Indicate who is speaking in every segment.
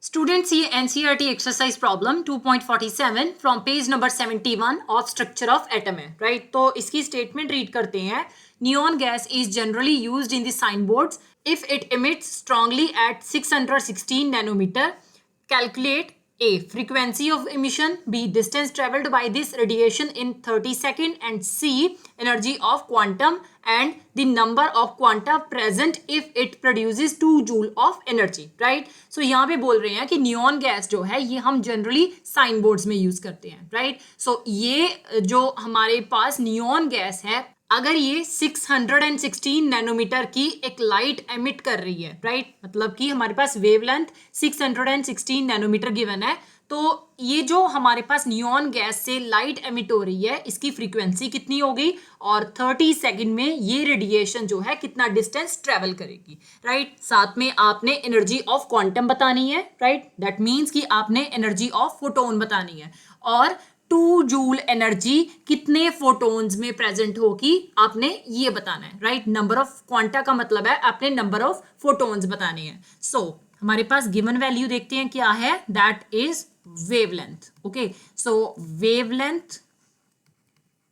Speaker 1: Students, see NCERT exercise problem 2.47 from page number 71 of structure of atom है right. तो इसकी statement read करते हैं. Neon gas is generally used in the signboards if it emits strongly at 616 nanometer. Calculate A. Frequency of emission, B. Distance traveled by this radiation in 30 seconds, and C. Energy of quantum and the number of quanta present if it produces 2 joule of energy. Right? So यहाँ पे बोल रहे हैं कि neon gas जो है ये हम जनरली साइन बोर्ड्स में यूज करते हैं. राइट. सो ये जो हमारे पास नियॉन गैस है, अगर ये 616 नैनोमीटर की एक लाइट एमिट कर रही है, राइट, मतलब कि हमारे पास वेवलेंथ 616 नैनोमीटर गिवन है, तो ये जो हमारे पास नियॉन गैस से लाइट एमिट हो रही है इसकी फ्रीक्वेंसी कितनी होगी और 30 सेकंड में ये रेडिएशन जो है कितना डिस्टेंस ट्रेवल करेगी. राइट. साथ में आपने एनर्जी ऑफ क्वांटम बतानी है. राइट. दैट मीन्स कि आपने एनर्जी ऑफ फोटोन बतानी है और 2 जूल एनर्जी कितने फोटोन्स में प्रेजेंट होगी आपने ये बताना है. राइट. नंबर ऑफ क्वांटा का मतलब है आपने नंबर ऑफ फोटोन्स बताने हैं. सो हमारे पास गिवन वैल्यू देखते हैं क्या है. That is wavelength. Okay. So wavelength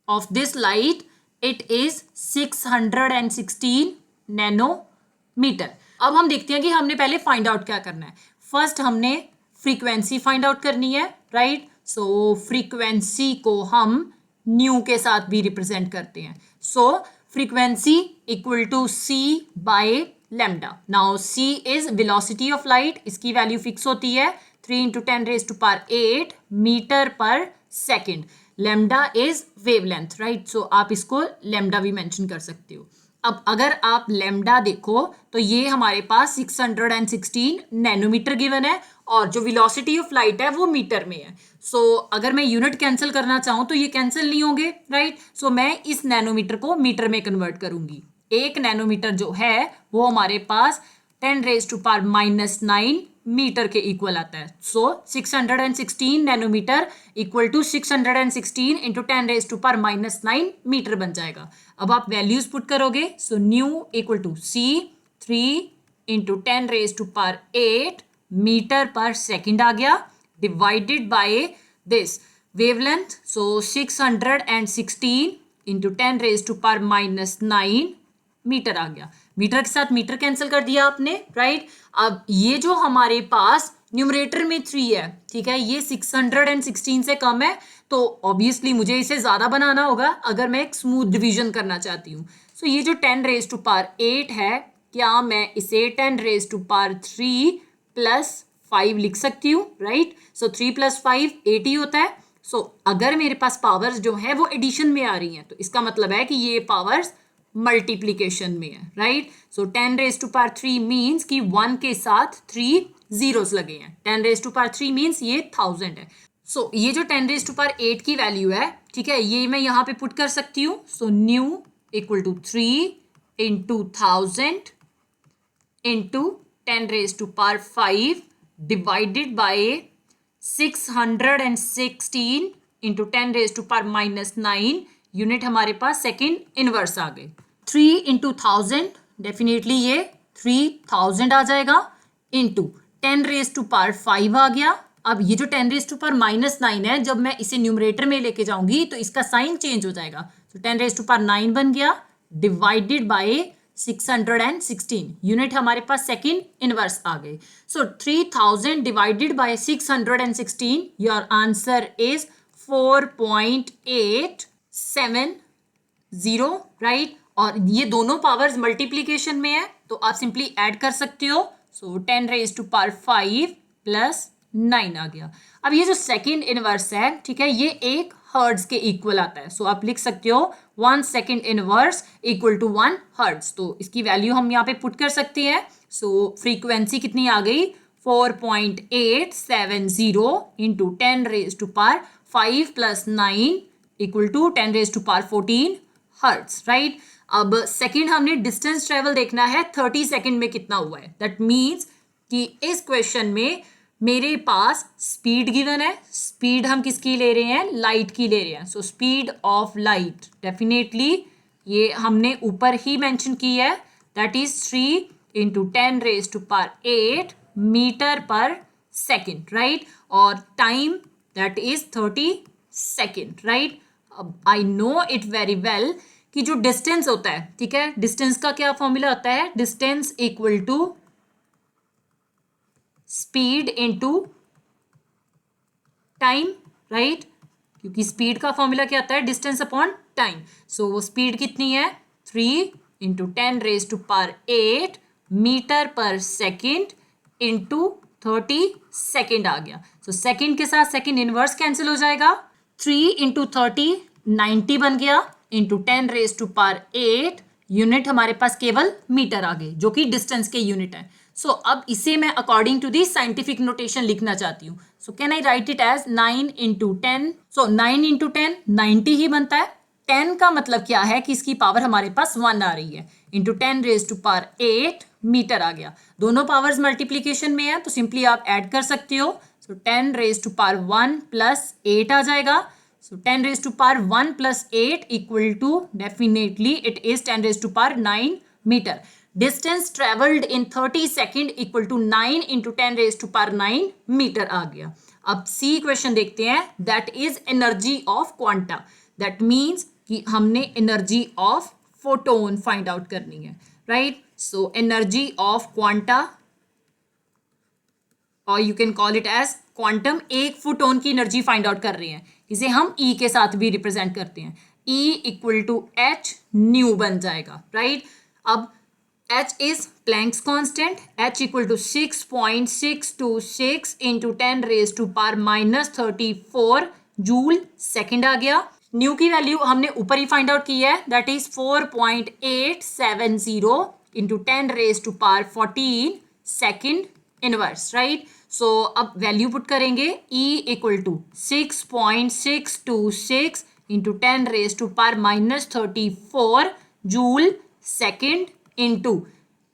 Speaker 1: of this light it is 616 nanometer. अब हम देखते हैं कि हमने पहले फाइंड आउट क्या करना है. फर्स्ट हमने फ्रीक्वेंसी फाइंड आउट करनी है. राइट. सो फ्रीक्वेंसी को हम न्यू के साथ भी रिप्रेजेंट करते हैं. So frequency equal to C by lambda. Now C is velocity of light. इसकी वैल्यू फिक्स होती है 3 into 10⁸ metre per second. Lambda is wavelength. Right. So आप इसको लैम्डा भी मेंशन कर सकते हो. अब अगर आप लैम्डा देखो तो ये हमारे पास 616 नैनोमीटर गिवन है और जो वेलोसिटी ऑफ लाइट है वो मीटर में है. सो अगर मैं यूनिट कैंसिल करना चाहूँ तो ये कैंसिल नहीं होंगे. राइट. सो मैं इस नैनोमीटर को मीटर में कन्वर्ट करूंगी. एक नैनोमीटर जो है वो हमारे पास 10⁻⁹ मीटर के इक्वल आता है. So 616 nanometre equal to 616 into 10⁻⁹ metre बन जाएगा. अब आप वैल्यूज पुट करोगे. So nu equal to C 3 into 10⁸ metre per second आ गया divided by this wavelength. So 616 into 10⁻⁹ metre आ गया. मीटर के साथ मीटर कैंसिल कर दिया आपने. राइट. अब ये जो हमारे पास न्यूमरेटर में 3 है, ठीक है, ये 616 से कम है तो ऑब्वियसली मुझे इसे ज्यादा बनाना होगा अगर मैं एक स्मूथ डिवीजन करना चाहती हूँ. सो ये जो 10⁸ है, क्या मैं इसे 10⁻³ प्लस 5 लिख सकती हूँ. राइट. सो 3 + 5 8 ही होता है. सो अगर मेरे पास पावर्स जो है वो एडिशन में आ रही हैं तो इसका मतलब है कि ये पावर्स मल्टीप्लीकेशन में है. राइट. सो 10⁻³ मीन्स कि 1 के साथ 3 जीरोस लगे हैं. 10⁻³ मीन्स ये 1000 है. सो ये जो 10⁸ की वैल्यू है, ठीक है, ये मैं यहाँ पे पुट कर सकती हूँ. So nu equal to 3 into 1000 into 10⁵ divided by 616 into 10⁻⁹ unit हमारे पास सेकेंड इनवर्स आ गए. 3 इंटू 1000 डेफिनेटली ये 3000 आ जाएगा इंटू 10⁵ आ गया. अब ये जो 10⁻⁹ है, जब मैं इसे न्यूमरेटर में लेके जाऊंगी तो इसका साइन चेंज हो जाएगा. तो 10⁻⁹ बन गया डिवाइडेड बाय 616 यूनिट हमारे पास सेकेंड इनवर्स आ गए. सो 3000 divided by 616 your answer is 4.870. Right. और ये दोनों पावर्स मल्टीप्लीकेशन में है तो आप सिंपली ऐड कर सकते हो. सो 10⁵ प्लस 9 आ गया. अब ये जो सेकेंड इनवर्स है, ठीक है, ये 1 हर्ट्ज के इक्वल आता है. सो आप लिख सकते हो 1 second inverse equal to 1 hertz. तो इसकी वैल्यू हम यहाँ पे पुट कर सकते हैं. सो फ्रीक्वेंसी कितनी आ गई 4.870 into 10⁵ plus 9 equal to 10⁻14 hertz. Right. अब सेकेंड हमने डिस्टेंस ट्रेवल देखना है 30 सेकेंड में कितना हुआ है. दैट मीन्स कि इस क्वेश्चन में मेरे पास स्पीड गिवन है. स्पीड हम किसकी ले रहे हैं, लाइट की ले रहे हैं. So speed of light definitely ये हमने ऊपर ही मेंशन की है. That is 3 into 10⁸ metre per second, right, और time that is 30 second, right. अब I know it very well कि जो डिस्टेंस होता है, ठीक है, डिस्टेंस का क्या फॉर्मूला होता है, distance equal to speed into time, right, क्योंकि स्पीड का फॉर्मूला क्या आता है, डिस्टेंस अपॉन टाइम। सो वो स्पीड कितनी है, 3 into 10⁻⁸ metre per second into 30 second आ गया। सो सेकेंड के साथ सेकेंड इनवर्स कैंसिल हो जाएगा, 3 इंटू 30 90 बन गया, इंटू 10⁸ यूनिट हमारे पास केवल मीटर आ गए, जो कि डिस्टेंस के यूनिट है। सो अब इसे मैं according to the scientific notation लिखना चाहती हूँ। So can I write it as 9 into 10, so 9 into 10 90 ही बनता है। 10 का मतलब क्या है कि इसकी पावर हमारे पास 1 आ रही है, इंटू 10⁸ मीटर आ गया। दोनों पावर्स मल्टीप्लीकेशन में है तो सिंपली आप ऐड कर सकते हो। सो 10⁻1 प्लस 8 आ जाएगा। So 10⁻1 plus 8 equal to, definitely it is 10⁻9 meter. Distance traveled in 30 second equal to 9 into 10⁻9 meter आ गया। अब C क्वेश्चन देखते हैं, that is energy of quanta. That means कि हमने energy of photon find out करनी है, right? So energy of quanta, और you can call it as quantum, एक फोटोन की एनर्जी फाइंड आउट कर रहे हैं, इसे हम ई के साथ भी रिप्रेजेंट करते हैं। E equal to H nu बन जाएगा, राइट। अब H is Planck's constant, H equal to 6.626 into 10⁻⁻34 joule second आ गया। न्यू की वैल्यू हमने ऊपर ही फाइंड आउट की है, that is 4.870 into 10⁻14 second inverse, right. So अब वैल्यू पुट करेंगे, E equal to 6.626 into 10⁻⁻34 joule second into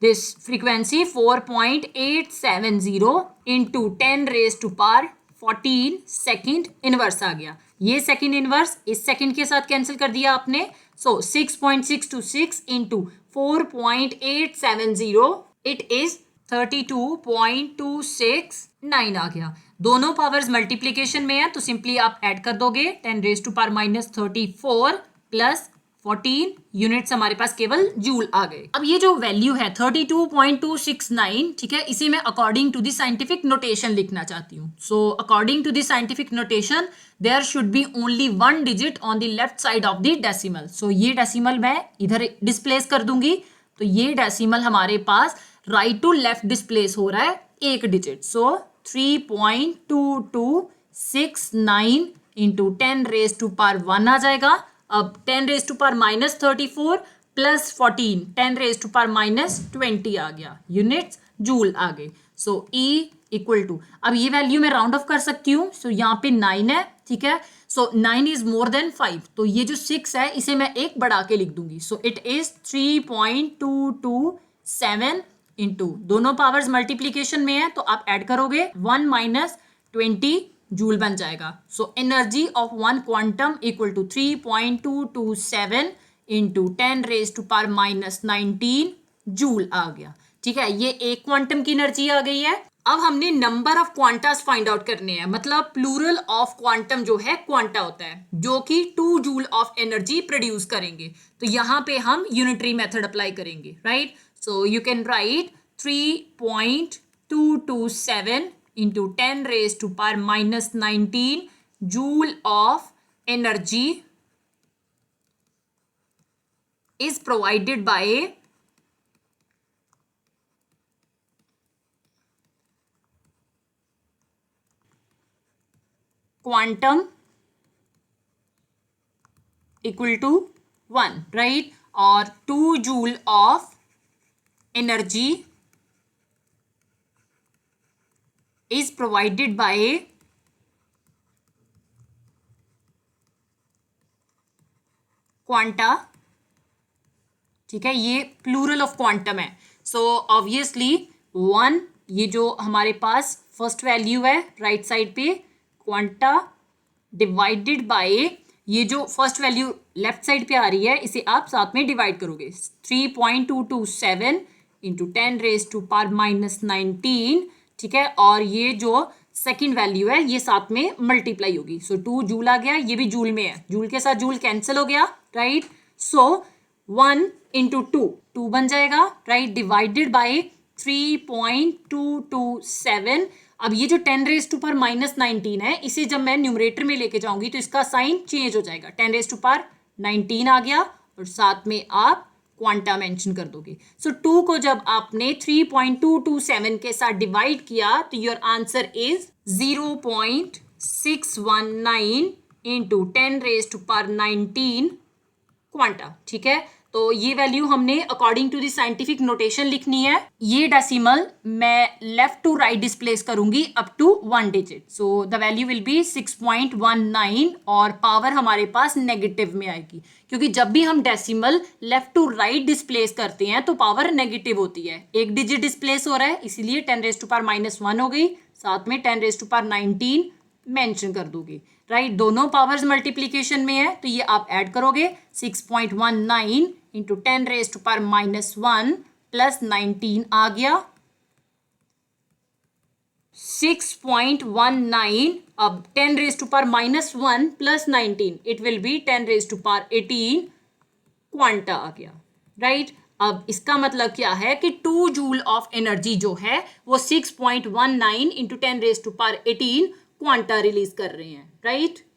Speaker 1: this frequency 4.870 into 10⁻14 second inverse आ गया। ये सेकेंड इनवर्स इस सेकेंड के साथ कैंसिल कर दिया आपने। सो 6.626 इंटू 4.870 इट इज 32.269 आ गया। दोनों पावर्स मल्टीप्लीकेशन में है तो सिंपली आप ऐड कर दोगे, 10⁻34 प्लस 14 यूनिट्स हमारे पास केवल जूल आ गए। अब ये जो वैल्यू है 32.269, ठीक है, इसे मैं according to the scientific notation लिखना चाहती हूँ। So according to the scientific notation there should be only 1 digit on the left side of the decimal. So ये डेसिमल मैं इधर डिस्प्लेस कर दूंगी, तो ये डेसिमल हमारे पास राइट टू लेफ्ट डिस्प्लेस हो रहा है एक डिजिट। सो 3.2269 इंटू 10⁻1 आ जाएगा। अब 10⁻⁻34 प्लस 14 10⁻⁻20 आ गया, यूनिट्स जूल आ गए। सो E इक्वल टू, अब ये वैल्यू मैं राउंड ऑफ कर सकती हूँ। सो यहाँ पे 9 है, ठीक है। सो 9 इज मोर देन 5, तो ये जो 6 है इसे मैं एक बढ़ा के लिख दूंगी। सो इट इज 3.227 इंटू, दोनों पावर्स मल्टीप्लीकेशन में है तो आप ऐड करोगे, 1 माइनस 20 जूल बन जाएगा। So energy of one quantum equal to 3.227 into 10⁻⁻19 joule आ गया, ठीक है। ये एक क्वांटम की एनर्जी आ गई है। अब हमने number of Qantas find out करने हैं, मतलब प्लूरल ऑफ क्वांटम जो है क्वांटा होता है, जो कि 2 जूल ऑफ एनर्जी प्रोड्यूस करेंगे। तो यहाँ पे हम यूनिटरी मेथड अप्लाई करेंगे, right. So you can write 3.227 into 10⁻⁻19 joule of energy is provided by quantum equal to 1, right, or 2 joule of energy is provided by quanta, ठीक है। ये plural of quantum है। सो ऑब्वियसली 1, ये जो हमारे पास first value है right side पे, quanta divided by ये जो फर्स्ट वैल्यू लेफ्ट साइड पे आ रही है, इसे आप साथ में डिवाइड करोगे, 3.227 इंटू 10⁻⁻19, ठीक है, और ये जो सेकंड वैल्यू है ये साथ में मल्टीप्लाई होगी, सो 2 जूल आ गया, ये भी जूल में है, जूल के साथ जूल कैंसिल हो गया, राइट। सो 1 इंटू 2 बन जाएगा, राइट, डिवाइडेड बाई 3.227। अब ये जो 10⁻⁻19 है, इसे जब मैं न्यूमरेटर में लेके जाऊंगी तो इसका साइन चेंज हो जाएगा, 10⁻19 आ गया और साथ में आप क्वांटा मेंशन कर दोगे। सो 2 को जब आपने 3.227 के साथ डिवाइड किया तो your answer is 0.619 into 10⁻19 quanta, ठीक है। तो ये वैल्यू हमने according to the scientific notation लिखनी है। ये डेसिमल मैं लेफ्ट टू राइट डिस्प्लेस करूंगी up to 1 digit, so the value will be 6.19 और पावर हमारे पास नेगेटिव में आएगी, क्योंकि जब भी हम decimal left to right displace करते हैं तो पावर नेगेटिव होती है, एक डिजिट डिस्प्लेस हो रहा है, इसीलिए 10⁻⁻1 हो गई, साथ में 10⁻⁻19 मेंशन कर दोगे, राइट। दोनों पावर्स मल्टीप्लीकेशन में है तो ये आप ऐड करोगे, 6.19 इंटू 10⁻⁻1 प्लस 19 आ गया 6.19। अब 10⁻⁻1 plus 19 it will be 10⁻18 quanta आ गया, राइट। अब इसका मतलब क्या है कि 2 जूल ऑफ एनर्जी जो है वो 6.19 इंटू 10⁻18 क्वांटा रिलीज कर रहे हैं, राइट।